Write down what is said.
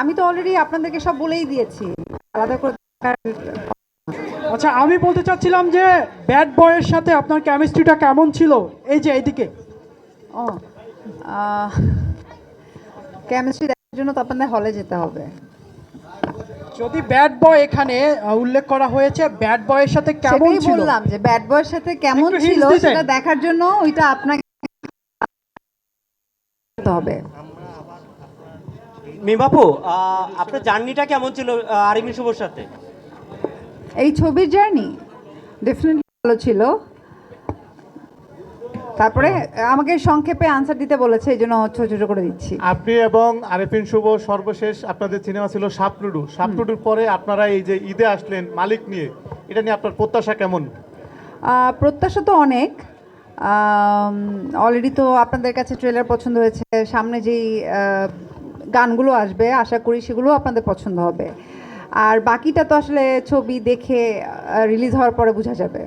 আমি তো অলরেডি আপনাদেরকে সব বলেই দিয়েছি, আলাদা করে। আচ্ছা, আমি বলতে চাচ্ছিলাম যে ব্যাড বয়ের সাথে আপনার কেমিস্ট্রিটা কেমন ছিল? এই যে এইদিকে। ও, কেমিস্ট্রি দেখার জন্য তো আপনাদের হলে যেতে হবে। যদি ব্যাড বয় এখানে উল্লেখ করা হয়েছে, ব্যাড বয়ের সাথে কেমন সেটাই ছিল? বললাম যে ব্যাড বয়ের সাথে কেমন একটু ছিল hints দিতেন। সেটা দেখার জন্য ওইটা আপনাকে যেতে হবে। মিমাপু, আপনার জার্নিটা কেমন ছিল আরিমিন শুভর সাথে? এই ছবির জার্নি ডেফিনেটলি ভালো ছিল। তারপরে আমাকে সংক্ষেপে আনসার দিতে বলেছে, এই জন্য ছোট ছোট করে দিচ্ছি। আপনি এবং আরেফিন শুভ সর্বশেষ আপনাদের সিনেমা ছিল সাপলুডু। সাপলুডুর পরে আপনারা এই যে ঈদে আসলেন মালিক নিয়ে, এটা নিয়ে আপনার প্রত্যাশা কেমন? প্রত্যাশা তো অনেক। অলরেডি তো আপনাদের কাছে ট্রেলার পছন্দ হয়েছে, সামনে যেই গানগুলো আসবে আশা করি সেগুলো আপনাদের পছন্দ হবে। আর বাকিটা তো আসলে ছবি দেখে রিলিজ হওয়ার পরে বোঝা যাবে।